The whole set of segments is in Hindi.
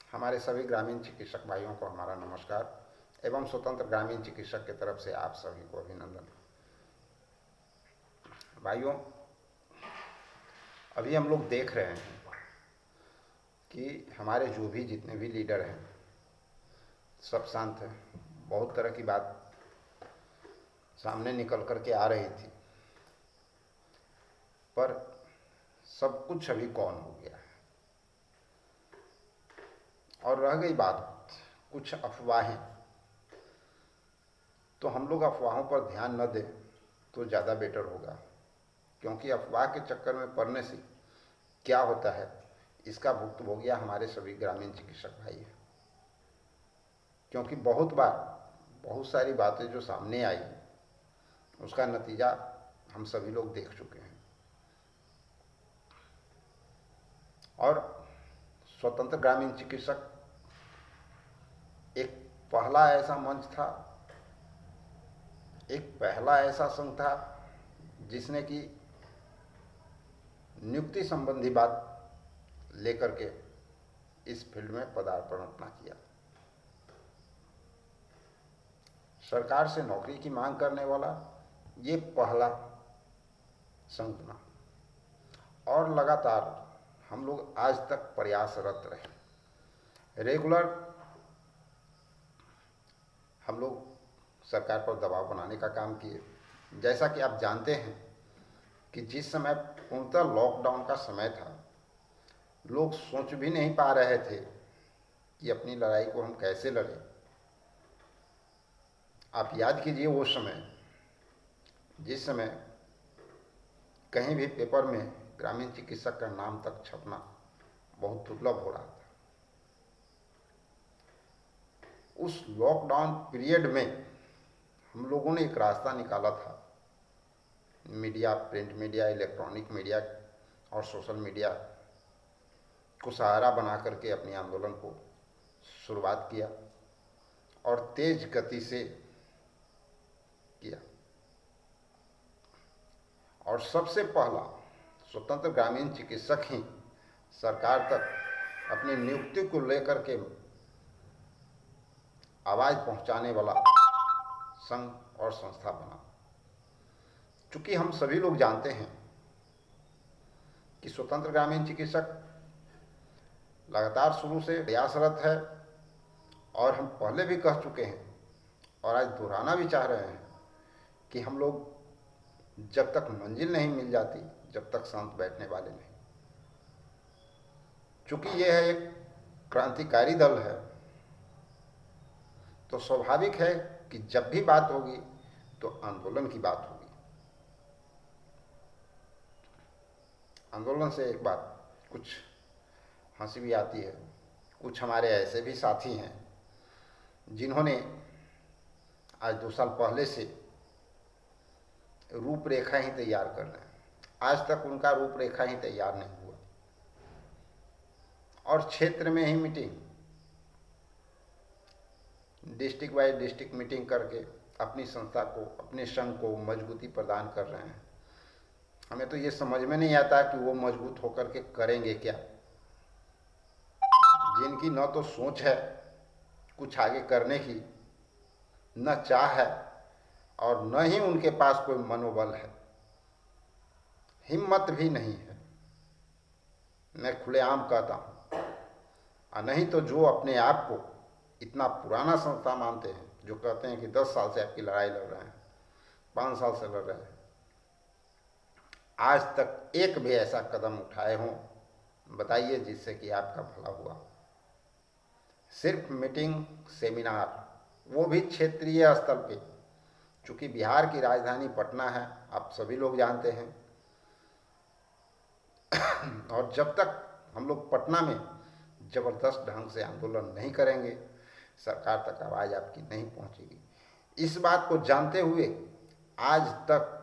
हमारे सभी ग्रामीण चिकित्सक भाइयों को हमारा नमस्कार एवं स्वतंत्र ग्रामीण चिकित्सक की तरफ से आप सभी को अभिनंदन। भाइयों, अभी हम लोग देख रहे हैं कि हमारे जो भी जितने भी लीडर हैं सब शांत हैं। बहुत तरह की बात सामने निकल कर के आ रही थी, पर सब कुछ अभी कौन हो गया है। और रह गई बात कुछ अफवाहें, तो हम लोग अफवाहों पर ध्यान न दें तो ज़्यादा बेटर होगा, क्योंकि अफवाह के चक्कर में पड़ने से क्या होता है इसका भुक्तभोगिया हमारे सभी ग्रामीण चिकित्सक भाई हैं। क्योंकि बहुत बार बहुत सारी बातें जो सामने आई उसका नतीजा हम सभी लोग देख चुके हैं। और स्वतंत्र ग्रामीण चिकित्सक एक पहला ऐसा मंच था, एक पहला ऐसा संघ था जिसने कि नियुक्ति संबंधी बात लेकर के इस फील्ड में पदार्पण अपना किया। सरकार से नौकरी की मांग करने वाला ये पहला संघ बना, और लगातार हम लोग आज तक प्रयासरत रहे। रेगुलर हम लोग सरकार पर दबाव बनाने का काम किए। जैसा कि आप जानते हैं कि जिस समय पूर्णतः लॉकडाउन का समय था, लोग सोच भी नहीं पा रहे थे कि अपनी लड़ाई को हम कैसे लड़ें। आप याद कीजिए वो समय, जिस समय कहीं भी पेपर में ग्रामीण चिकित्सक का नाम तक छपना बहुत दुर्लभ हो रहा था। उस लॉकडाउन पीरियड में हम लोगों ने एक रास्ता निकाला था। Media, print media, electronic media और सोशल मीडिया को सहारा बना करके अपने आंदोलन को शुरुआत किया और तेज गति से किया। और सबसे पहला स्वतंत्र ग्रामीण चिकित्सक ही सरकार तक अपनी नियुक्ति को लेकर के आवाज़ पहुंचाने वाला संघ और संस्था बना। चूँकि हम सभी लोग जानते हैं कि स्वतंत्र ग्रामीण चिकित्सक लगातार शुरू से प्रयासरत है, और हम पहले भी कह चुके हैं और आज दोहराना भी चाह रहे हैं कि हम लोग जब तक मंजिल नहीं मिल जाती जब तक शांत बैठने वाले नहीं। चूँकि यह है एक क्रांतिकारी दल है, तो स्वाभाविक है कि जब भी बात होगी तो आंदोलन की बात होगी। आंदोलन से एक बात कुछ हंसी भी आती है। कुछ हमारे ऐसे भी साथी हैं जिन्होंने आज 2 साल पहले से रूपरेखा ही तैयार कर रहे हैं। आज तक उनका रूपरेखा ही तैयार नहीं हुआ, और क्षेत्र में ही meeting, district wise district meeting करके अपनी संस्था को, अपने संघ को मजबूती प्रदान कर रहे हैं। हमें तो ये समझ में नहीं आता कि वो मजबूत होकर के करेंगे क्या, जिनकी न तो सोच है कुछ आगे करने की, न चाह है, और न ही उनके पास कोई मनोबल है, हिम्मत भी नहीं है। मैं खुलेआम कहता हूँ। और नहीं तो जो अपने आप को इतना पुराना संस्था मानते हैं, जो कहते हैं कि 10 साल से आपकी लड़ाई लड़ रहे हैं, 5 साल से लड़ रहे हैं, आज तक एक भी ऐसा कदम उठाए हों, बताइए जिससे कि आपका भला हुआ। सिर्फ मीटिंग, सेमिनार, वो भी क्षेत्रीय स्तर पे। चूँकि बिहार की राजधानी पटना है, आप सभी लोग जानते हैं, और जब तक हम लोग पटना में ज़बरदस्त ढंग से आंदोलन नहीं करेंगे, सरकार तक आवाज़ आपकी नहीं पहुंचेगी। इस बात को जानते हुए आज तक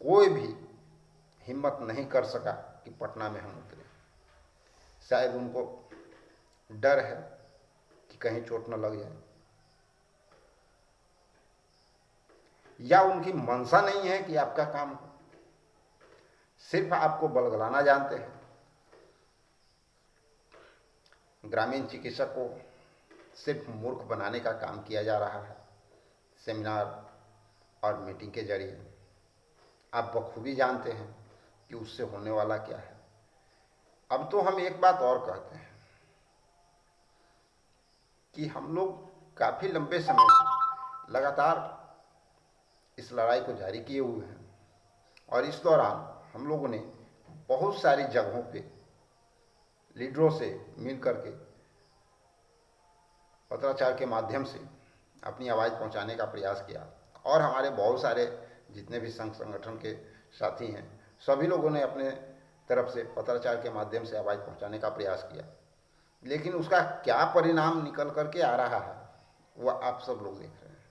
कोई भी हिम्मत नहीं कर सका कि पटना में हम उतरे। शायद उनको डर है कि कहीं चोट न लग जाए, या उनकी मंशा नहीं है कि आपका काम हो, सिर्फ आपको बलगलाना जानते हैं। ग्रामीण चिकित्सक को सिर्फ मूर्ख बनाने का काम किया जा रहा है सेमिनार और मीटिंग के जरिए। आप बखूबी जानते हैं कि उससे होने वाला क्या है। अब तो हम एक बात और कहते हैं कि हम लोग काफ़ी लंबे समय से लगातार इस लड़ाई को जारी किए हुए हैं और इस दौरान हम लोगों ने बहुत सारी जगहों पे लीडरों से मिल करके पत्राचार के माध्यम से अपनी आवाज़ पहुंचाने का प्रयास किया और हमारे बहुत सारे जितने भी संघ संगठन के साथी हैं सभी लोगों ने अपने तरफ से पत्राचार के माध्यम से आवाज़ पहुंचाने का प्रयास किया, लेकिन उसका क्या परिणाम निकल करके आ रहा है वह आप सब लोग देख रहे हैं।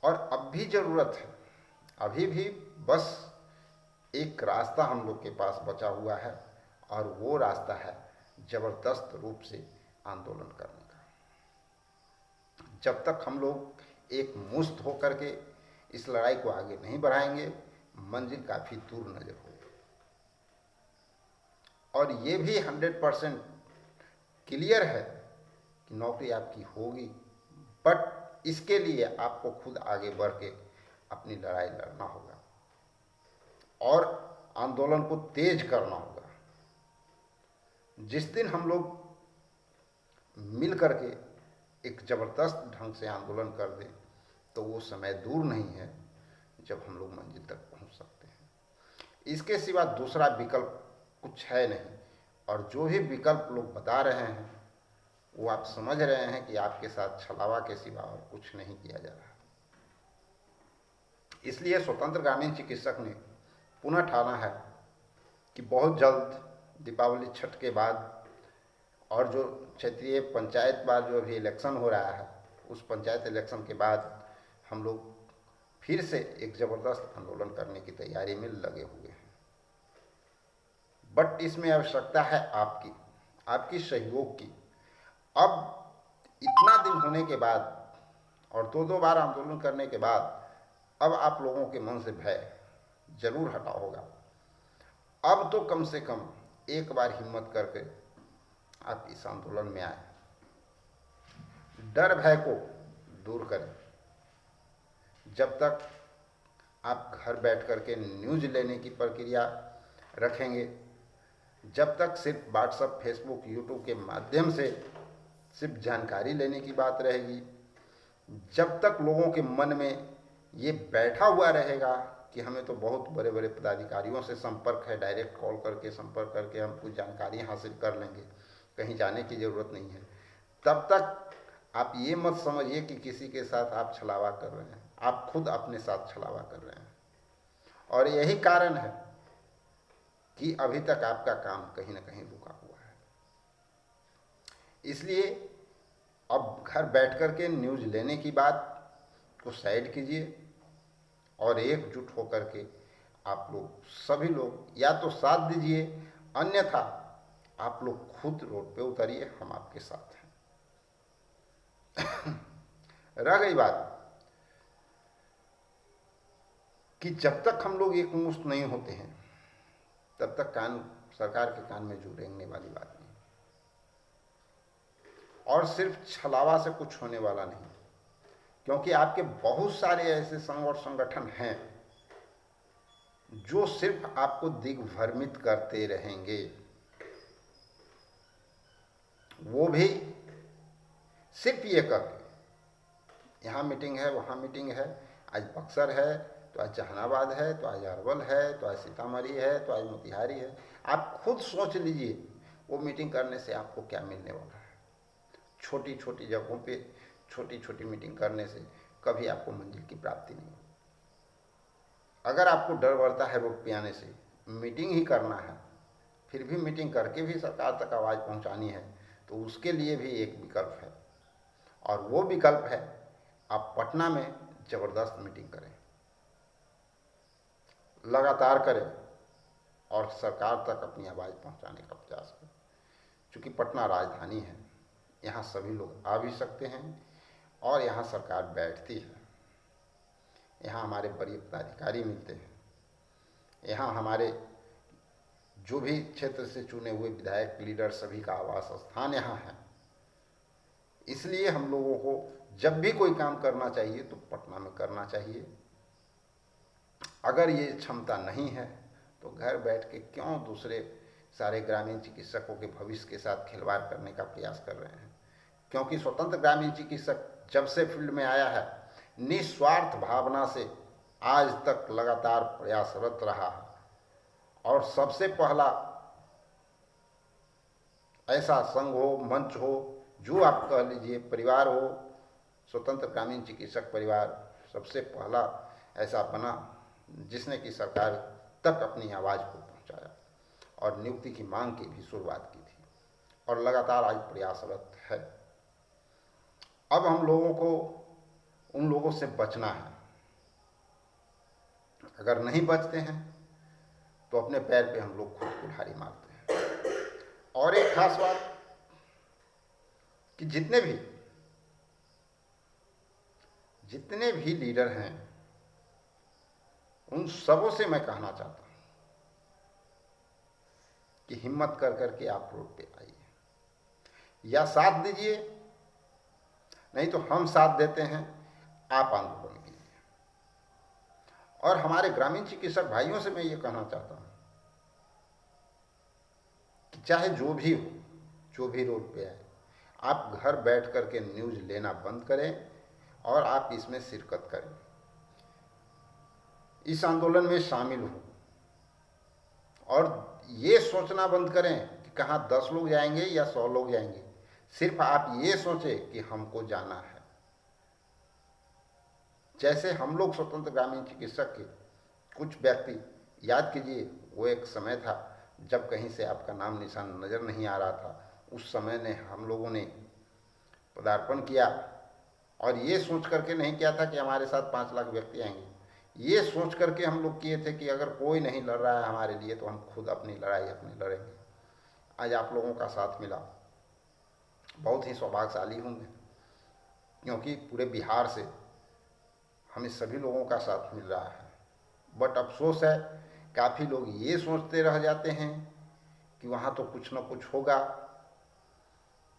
और अब भी ज़रूरत है, अभी भी बस एक रास्ता हम लोग के पास बचा हुआ है और वो रास्ता है ज़बरदस्त रूप से आंदोलन करने का। जब तक हम लोग एक मुश्त होकर के इस लड़ाई को आगे नहीं बढ़ाएंगे मंजिल काफ़ी दूर नजर होगी। और ये भी 100% क्लियर है कि नौकरी आपकी होगी, बट इसके लिए आपको खुद आगे बढ़ के अपनी लड़ाई लड़ना होगा और आंदोलन को तेज करना होगा। जिस दिन हम लोग मिल करके एक ज़बरदस्त ढंग से आंदोलन कर दें तो वो समय दूर नहीं है जब हम लोग मंजिल तक पहुंच सकते हैं। इसके सिवा दूसरा विकल्प कुछ है नहीं, और जो भी विकल्प लोग बता रहे हैं वो आप समझ रहे हैं कि आपके साथ छलावा के सिवा और कुछ नहीं किया जा रहा। इसलिए स्वतंत्र ग्रामीण चिकित्सक ने पुनः ठाना है कि बहुत जल्द दीपावली छठ के बाद और जो क्षेत्रीय पंचायत बार जो अभी इलेक्शन हो रहा है उस पंचायत इलेक्शन के बाद हम लोग फिर से एक ज़बरदस्त आंदोलन करने की तैयारी में लगे हुए हैं। बट इसमें आवश्यकता है आपकी सहयोग की। अब इतना दिन होने के बाद और दो बार आंदोलन करने के बाद अब आप लोगों के मन से भय जरूर हटा होगा। अब तो कम से कम एक बार हिम्मत करके आप इस आंदोलन में आए, डर भय को दूर करें। जब तक आप घर बैठ करके न्यूज़ लेने की प्रक्रिया रखेंगे, जब तक सिर्फ व्हाट्सएप, फेसबुक, यूट्यूब के माध्यम से सिर्फ जानकारी लेने की बात रहेगी, जब तक लोगों के मन में ये बैठा हुआ रहेगा कि हमें तो बहुत बड़े बड़े पदाधिकारियों से संपर्क है, डायरेक्ट कॉल करके संपर्क करके हम कुछ जानकारी हासिल कर लेंगे, कहीं जाने की ज़रूरत नहीं है, तब तक आप ये मत समझिए कि किसी के साथ आप छलावा कर रहे हैं। आप खुद अपने साथ छलावा कर रहे हैं और यही कारण है कि अभी तक आपका काम कहीं ना कहीं रुका हुआ है। इसलिए अब घर बैठ कर के न्यूज़ लेने की बात को साइड कीजिए और एकजुट होकर के आप लोग सभी लोग या तो साथ दीजिए, अन्यथा आप लोग खुद रोड पे उतरिए, हम आपके साथ हैं। रह गई बात कि जब तक हम लोग एक मुश्त नहीं होते हैं तब तक सरकार के कान में जू रेंगने वाली बात नहीं, और सिर्फ छलावा से कुछ होने वाला नहीं, क्योंकि आपके बहुत सारे ऐसे संघ और संगठन हैं जो सिर्फ आपको दिग्भ्रमित करते रहेंगे। वो भी सिर्फ ये करके यहाँ मीटिंग है, वहाँ मीटिंग है, आज बक्सर है तो आज जहानाबाद है, तो आज अरवल है, तो आज सीतामढ़ी है, तो आज मोतिहारी है। आप खुद सोच लीजिए वो मीटिंग करने से आपको क्या मिलने वाला है। छोटी छोटी जगहों पे छोटी छोटी मीटिंग करने से कभी आपको मंजिल की प्राप्ति नहीं होगी। अगर आपको डर बढ़ता है रोड पे आने से, मीटिंग ही करना है, फिर भी मीटिंग करके भी सरकार तक आवाज़ पहुंचानी है, तो उसके लिए भी एक विकल्प है, और वो विकल्प है आप पटना में ज़बरदस्त मीटिंग करें, लगातार करें और सरकार तक अपनी आवाज़ पहुंचाने का प्रयास करें। चूँकि पटना राजधानी है, यहाँ सभी लोग आ भी सकते हैं और यहाँ सरकार बैठती है, यहाँ हमारे बड़े पदाधिकारी मिलते हैं, यहाँ हमारे जो भी क्षेत्र से चुने हुए विधायक लीडर सभी का आवास स्थान यहाँ है। इसलिए हम लोगों को जब भी कोई काम करना चाहिए तो पटना में करना चाहिए। अगर ये क्षमता नहीं है तो घर बैठ के क्यों दूसरे सारे ग्रामीण चिकित्सकों के भविष्य के साथ खिलवाड़ करने का प्रयास कर रहे हैं। क्योंकि स्वतंत्र ग्रामीण चिकित्सक जब से फील्ड में आया है निस्वार्थ भावना से आज तक लगातार प्रयासरत रहा है। और सबसे पहला ऐसा संघ हो, मंच हो, जो आप कह लीजिए परिवार हो, स्वतंत्र ग्रामीण चिकित्सक परिवार सबसे पहला ऐसा बना जिसने कि सरकार तक अपनी आवाज़ को पहुंचाया और नियुक्ति की मांग की भी शुरुआत की थी और लगातार आज प्रयासरत है। अब हम लोगों को उन लोगों से बचना है। अगर नहीं बचते हैं तो अपने पैर पे हम लोग खुद कुल्हाड़ी मारते हैं। और एक खास बात कि जितने भी लीडर हैं उन सबों से मैं कहना चाहता हूं कि हिम्मत कर करके आप रोड पे आइए, या साथ दीजिए, नहीं तो हम साथ देते हैं, आप आंदोलन कीजिए। और हमारे ग्रामीण चिकित्सक भाइयों से मैं ये कहना चाहता हूं कि चाहे जो भी हो, जो भी रोड पे आए, आप घर बैठ करके न्यूज़ लेना बंद करें और आप इसमें शिरकत करें, इस आंदोलन में शामिल हो। और ये सोचना बंद करें कि कहाँ 10 लोग जाएंगे या 100 लोग जाएंगे। सिर्फ आप ये सोचें कि हमको जाना है। जैसे हम लोग स्वतंत्र ग्रामीण चिकित्सक के कुछ व्यक्ति, याद कीजिए वो एक समय था जब कहीं से आपका नाम निशान नज़र नहीं आ रहा था। उस समय ने हम लोगों ने पदार्पण किया और ये सोच करके नहीं किया था कि हमारे साथ 5 लाख व्यक्ति आएंगे। ये सोच करके हम लोग किए थे कि अगर कोई नहीं लड़ रहा है हमारे लिए तो हम खुद अपनी लड़ाई अपनी लड़ेंगे। आज आप लोगों का साथ मिला, बहुत ही सौभाग्यशाली हूँ मैं, क्योंकि पूरे बिहार से हमें सभी लोगों का साथ मिल रहा है। बट अफसोस है काफ़ी लोग ये सोचते रह जाते हैं कि वहाँ तो कुछ ना कुछ होगा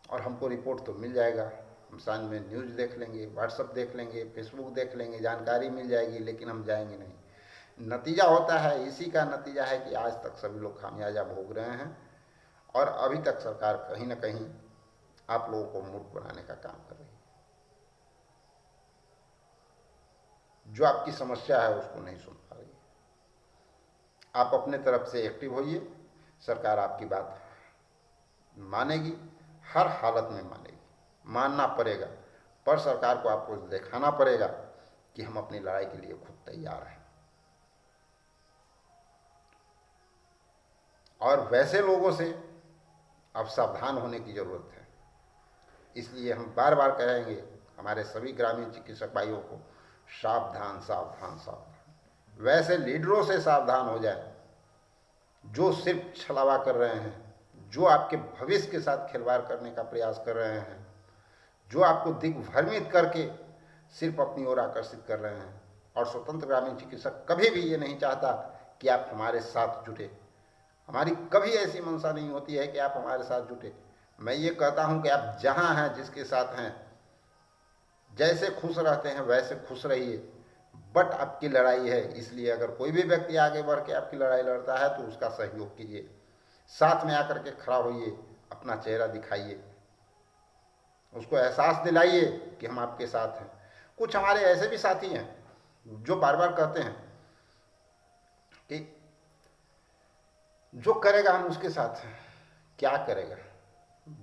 और हमको रिपोर्ट तो मिल जाएगा, हम साँझ में न्यूज़ देख लेंगे, व्हाट्सएप देख लेंगे, फेसबुक देख लेंगे, जानकारी मिल जाएगी, लेकिन हम जाएंगे नहीं। नतीजा होता है, इसी का नतीजा है कि आज तक सभी लोग खामियाजा भोग रहे हैं और अभी तक सरकार कहीं ना कहीं आप लोगों को मूर्ख बनाने का काम कर रही है। जो आपकी समस्या है उसको नहीं सुन पा रही है। आप अपने तरफ से एक्टिव होइए, सरकार आपकी बात मानेगी, हर हालत में मानेगी, मानना पड़ेगा, पर सरकार को आपको दिखाना पड़ेगा कि हम अपनी लड़ाई के लिए खुद तैयार हैं। और वैसे लोगों से अब सावधान होने की ज़रूरत है। इसलिए हम बार बार कहेंगे हमारे सभी ग्रामीण चिकित्सक भाइयों को, सावधान सावधान सावधान। वैसे लीडरों से सावधान हो जाए जो सिर्फ छलावा कर रहे हैं, जो आपके भविष्य के साथ खिलवाड़ करने का प्रयास कर रहे हैं, जो आपको दिग्भ्रमित करके सिर्फ अपनी ओर आकर्षित कर रहे हैं। और स्वतंत्र ग्रामीण चिकित्सक कभी भी ये नहीं चाहता कि आप हमारे साथ जुटे। हमारी कभी ऐसी मंशा नहीं होती है कि आप हमारे साथ जुटे। मैं ये कहता हूँ कि आप जहाँ हैं, जिसके साथ हैं, जैसे खुश रहते हैं वैसे खुश रहिए, बट आपकी लड़ाई है, इसलिए अगर कोई भी व्यक्ति आगे बढ़ के आपकी लड़ाई लड़ता है तो उसका सहयोग कीजिए, साथ में आकर के खड़ा होइए, अपना चेहरा दिखाइए, उसको एहसास दिलाइए कि हम आपके साथ हैं। कुछ हमारे ऐसे भी साथी हैं जो बार बार कहते हैं कि जो करेगा हम उसके साथ हैं। क्या करेगा?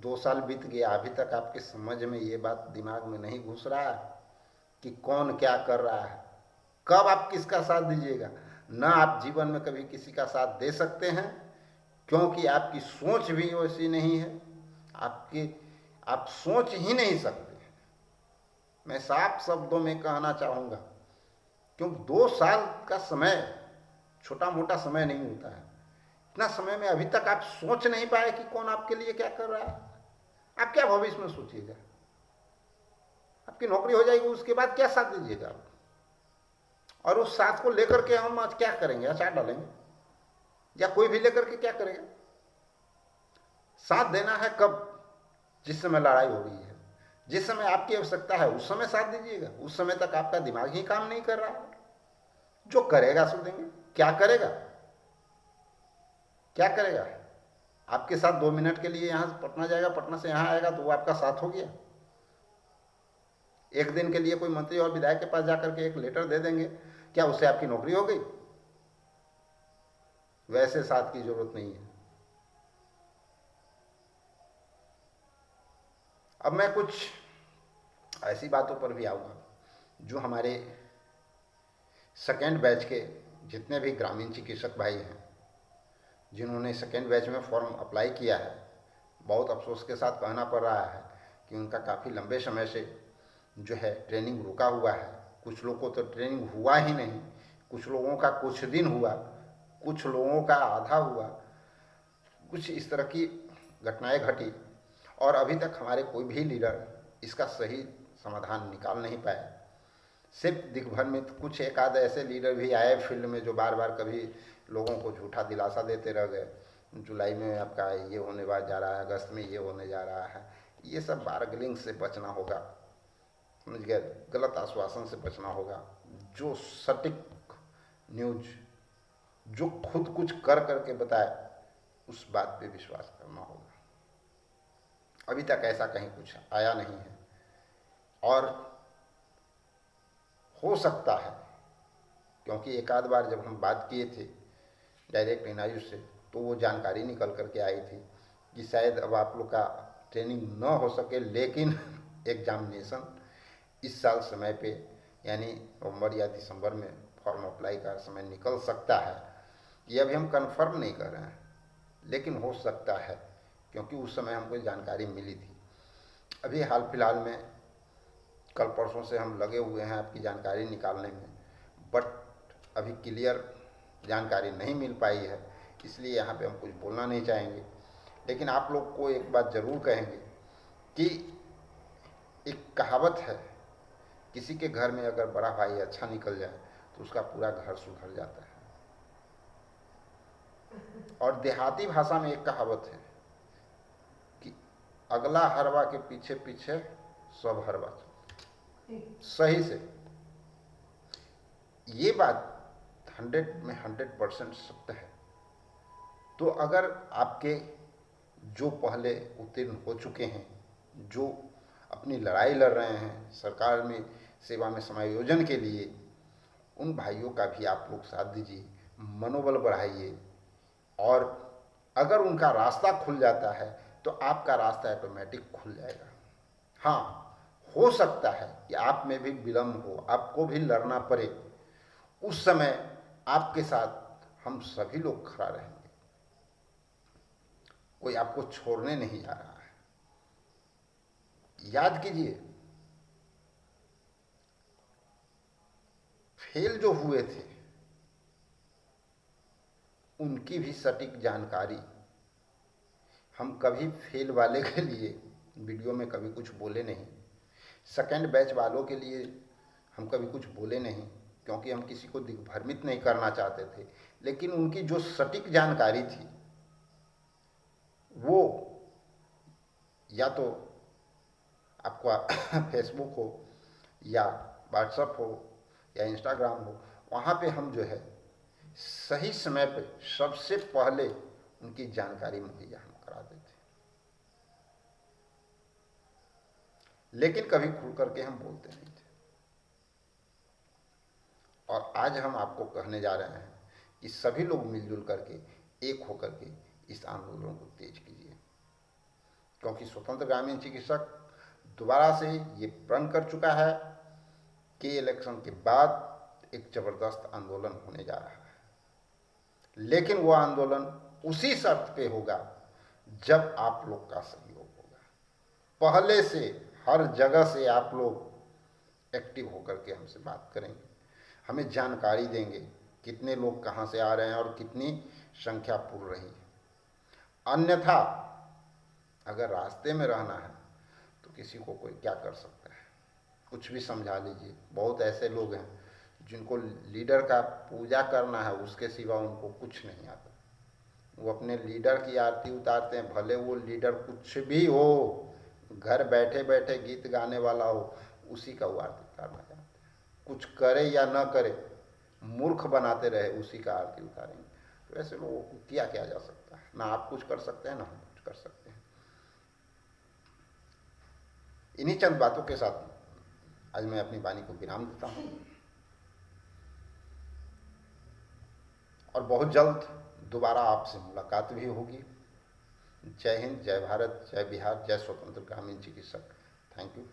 2 साल बीत गया, अभी तक आपके समझ में ये बात दिमाग में नहीं घुस रहा है कि कौन क्या कर रहा है। कब आप किसका साथ दीजिएगा? ना आप जीवन में कभी किसी का साथ दे सकते हैं, क्योंकि आपकी सोच भी वैसी नहीं है, आप सोच ही नहीं सकते। मैं साफ शब्दों में कहना चाहूँगा, क्योंकि 2 साल का समय छोटा मोटा समय नहीं होता है। इतना समय में अभी तक आप सोच नहीं पाए कि कौन आपके लिए क्या कर रहा है। आप क्या भविष्य में सोचिएगा? आपकी नौकरी हो जाएगी, उसके बाद क्या साथ दीजिएगा आप? और उस साथ को लेकर के हम आज क्या करेंगे? अचार डालेंगे? या कोई भी लेकर के क्या करेगा? साथ देना है कब? जिस समय लड़ाई हो रही है, जिस समय आपकी आवश्यकता है उस समय साथ दीजिएगा। उस समय तक आपका दिमाग ही काम नहीं कर रहा है। जो करेगा सो देंगे। क्या करेगा? क्या करेगा? आपके साथ 2 मिनट के लिए यहां से पटना जाएगा, पटना से यहां आएगा, तो वो आपका साथ हो गया। एक दिन के लिए कोई मंत्री और विधायक के पास जाकर के एक लेटर दे देंगे, क्या उससे आपकी नौकरी हो गई? वैसे साथ की जरूरत नहीं है। अब मैं कुछ ऐसी बातों पर भी आऊँगा जो हमारे सेकेंड बैच के जितने भी ग्रामीण चिकित्सक भाई हैं, जिन्होंने सेकेंड बैच में फॉर्म अप्लाई किया है, बहुत अफसोस के साथ कहना पड़ रहा है कि उनका काफ़ी लंबे समय से जो है ट्रेनिंग रुका हुआ है। कुछ लोगों को तो ट्रेनिंग हुआ ही नहीं, कुछ लोगों का कुछ दिन हुआ, कुछ लोगों का आधा हुआ, कुछ इस तरह की घटनाएं घटी और अभी तक हमारे कोई भी लीडर इसका सही समाधान निकाल नहीं पाए। सिर्फ दिग्भर में कुछ एक आध ऐसे लीडर भी आए फील्ड में जो बार बार कभी लोगों को झूठा दिलासा देते रह गए, जुलाई में आपका ये होने जा रहा है, अगस्त में ये होने जा रहा है। ये सब बार्गेनिंग से बचना होगा, समझ गए? गलत आश्वासन से बचना होगा। जो सटीक न्यूज, जो खुद कुछ कर करके बताए, उस बात पे विश्वास करना होगा। अभी तक ऐसा कहीं कुछ आया नहीं है और हो सकता है, क्योंकि एक आध बार जब हम बात किए थे डायरेक्ट एनआईयू से, तो वो जानकारी निकल करके आई थी कि शायद अब आप लोग का ट्रेनिंग न हो सके, लेकिन एग्जामिनेशन इस साल समय पे यानी नवंबर या दिसंबर में फॉर्म अप्लाई का समय निकल सकता है। ये अभी हम कंफर्म नहीं कर रहे हैं, लेकिन हो सकता है, क्योंकि उस समय हमको जानकारी मिली थी। अभी हाल फिलहाल में कल परसों से हम लगे हुए हैं आपकी जानकारी निकालने में, बट अभी क्लियर जानकारी नहीं मिल पाई है, इसलिए यहाँ पे हम कुछ बोलना नहीं चाहेंगे। लेकिन आप लोग को एक बात ज़रूर कहेंगे कि एक कहावत है, किसी के घर में अगर बड़ा भाई अच्छा निकल जाए तो उसका पूरा घर सुधर जाता है। और देहाती भाषा में एक कहावत है कि अगला हरवा के पीछे पीछे सब हरवा। सही से ये बात 100 में 100% सत्य है। तो अगर आपके जो पहले उत्तीर्ण हो चुके हैं, जो अपनी लड़ाई लड़ रहे हैं सरकार में सेवा में समायोजन के लिए, उन भाइयों का भी आप लोग साथ दीजिए, मनोबल बढ़ाइए। और अगर उनका रास्ता खुल जाता है तो आपका रास्ता ऑटोमेटिक खुल जाएगा। हाँ, हो सकता है कि आप में भी विलम्ब हो, आपको भी लड़ना पड़े। उस समय आपके साथ हम सभी लोग खड़ा रहेंगे, कोई आपको छोड़ने नहीं जा रहा है। याद कीजिए, फेल जो हुए थे उनकी भी सटीक जानकारी, हम कभी फेल वाले के लिए वीडियो में कभी कुछ बोले नहीं, सेकेंड बैच वालों के लिए हम कभी कुछ बोले नहीं, क्योंकि हम किसी को दिग्भ्रमित नहीं करना चाहते थे। लेकिन उनकी जो सटीक जानकारी थी वो या तो आपका फेसबुक हो या व्हाट्सएप हो या इंस्टाग्राम हो, वहाँ पे हम जो है सही समय पे सबसे पहले उनकी जानकारी मुहैया हम करा देते। लेकिन कभी खुल करके हम बोलते नहीं थे। और आज हम आपको कहने जा रहे हैं कि सभी लोग मिलजुल करके एक होकर के इस आंदोलन को तेज कीजिए, क्योंकि स्वतंत्र ग्रामीण चिकित्सक दोबारा से ये प्रण कर चुका है कि इलेक्शन के बाद एक जबरदस्त आंदोलन होने जा रहा है। लेकिन वो आंदोलन उसी शर्त पे होगा जब आप लोग का सहयोग होगा। पहले से हर जगह से आप लोग एक्टिव होकर के हमसे बात करेंगे, हमें जानकारी देंगे कितने लोग कहाँ से आ रहे हैं और कितनी संख्या पुर रही है। अन्यथा अगर रास्ते में रहना है तो किसी को कोई क्या कर सकता है, कुछ भी समझा लीजिए। बहुत ऐसे लोग हैं जिनको लीडर का पूजा करना है, उसके सिवा उनको कुछ नहीं आता। वो अपने लीडर की आरती उतारते हैं, भले वो लीडर कुछ भी हो, घर बैठे बैठे गीत गाने वाला हो, उसी का वो आरती उतारना चाहते हैं। कुछ करे या न करे, मूर्ख बनाते रहे, उसी का आरती उतारेंगे। तो ऐसे लोगों को किया क्या जा सकता है? ना आप कुछ कर सकते हैं, ना हम कुछ कर सकते हैं। इन्हीं चंद बातों के साथ आज मैं अपनी वाणी को विराम देता हूँ, और बहुत जल्द दोबारा आपसे मुलाकात भी होगी। जय हिंद, जय भारत, जय बिहार, जय स्वतंत्र ग्रामीण चिकित्सक। Thank you.